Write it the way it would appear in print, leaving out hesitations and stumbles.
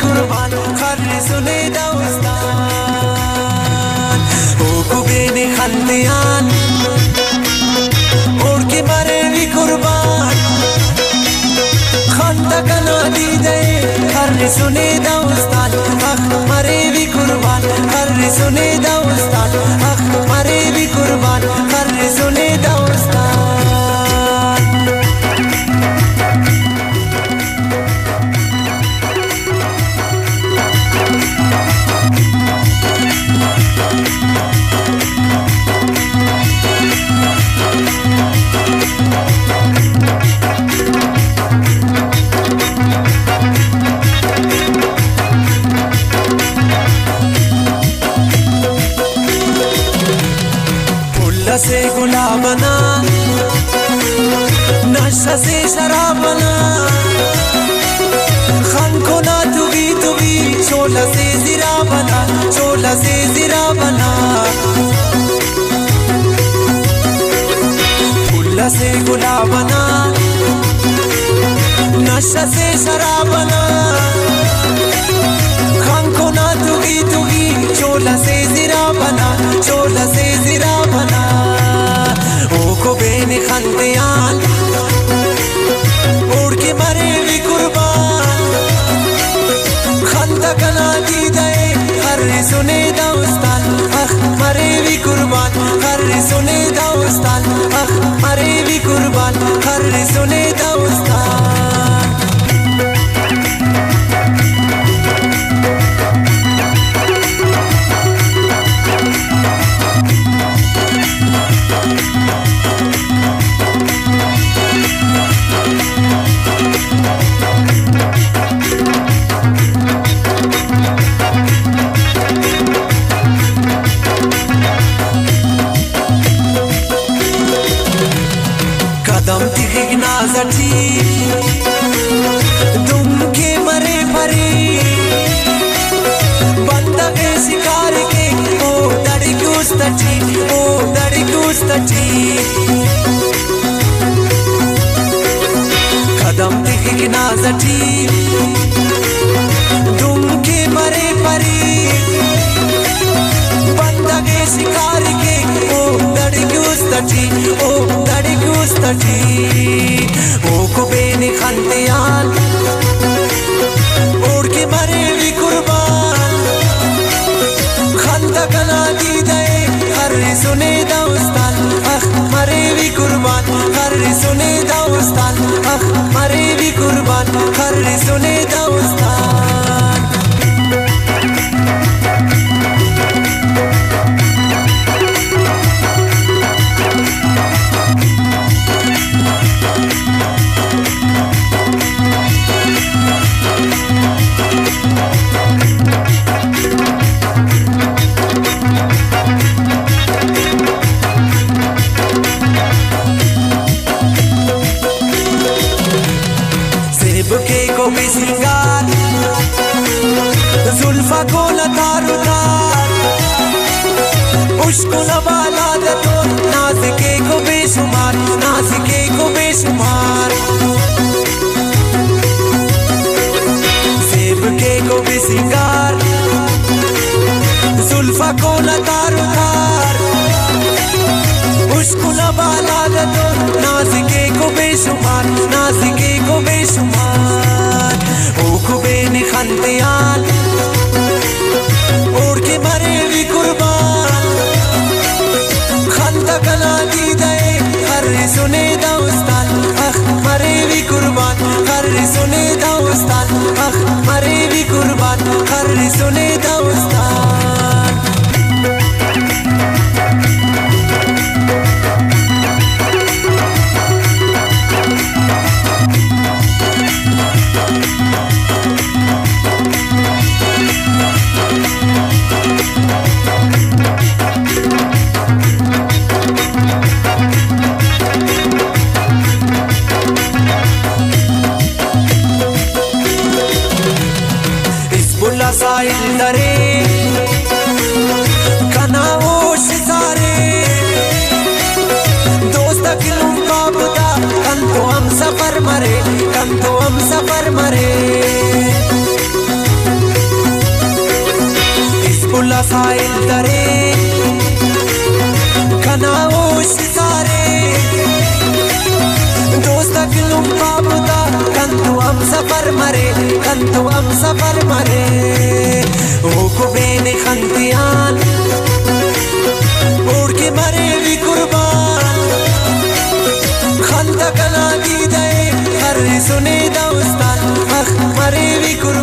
कुर्बान खर्री सुने दाउस्तान ओ कुबेने खंदियान ओढ़ के मरे भी कुर्बान खंदा कना दी दे खर्री सुने दाउस्तान अख मरे भी कुर्बान खर्री सुने दाउस्तान अख मरे भी कुर्बान खर्री सुने दाउस्तान से गुलाब बना नशा से शराब बना खान को ना तुगी शोला से जीरा बना शोला से जीरा बना फुल्ला से गुलाब बना नशा से शराब बना खान को ना तुगी शोला से जीरा बना शोला से जीरा बना ओ को बेने खंदियान उड़ के मरे भी कुर्बान खंदा कना दी दे हर सुने दाउस्तान अख मरे भी कुर्बान हर सुने दाउस्तान अख मरे भी कुर्बान हर सुने दाउस्तान तुम के मरे भरे बंदा के शिकार के ओ दड़ी गुस्तची ओ दड़ी गुस्तची कदम दिखे ना जटी तुम के मरे भरे बंदा के शिकार के ओ दड़ी गुस्तची ओ दड़ी गुस्तची ओ को बेने खंदियान उड़ के मरे भी कुर्बान खंदा कना दी दे हर सुने दाउस्तान अख मरे भी कुर्बान हर सुने दाउस्तान अख मरे भी कुर्बान हर सुने दाउस्तान भी सिंगार जुल्फा को लतार उतार उसको लबाला दो नाज़िके को बेशुमार नाज़िके को बेशुमार सेब के को भी सिंगार जुल्फा को लतार उतार उसको लबाला दो नाज़िके को बेशुमार नाज़िके को बेशुमार ओ कुबेने खंदियान उड़ के मरे भी कुर्बान खंदा कना दी दे हर सुने दाउस्तान अख मरे भी कुर्बान हर सुने दाउस्तान अख मरे भी कुर्बान हर सुने दाउस्तान साहिल दरे कनाओश सारे दोस्त किलुम का बुदा कन तो हम सफर मरे उला साइल दरे कनाओ सितारे दोस्त किलुम बाबुदा कंतु हम सफर मरे ओ को बेने खंतियान उड़ के मरे भी कुर्बान खंदा कला दी दे हर सुने दास्तान मरे भी कुर्बान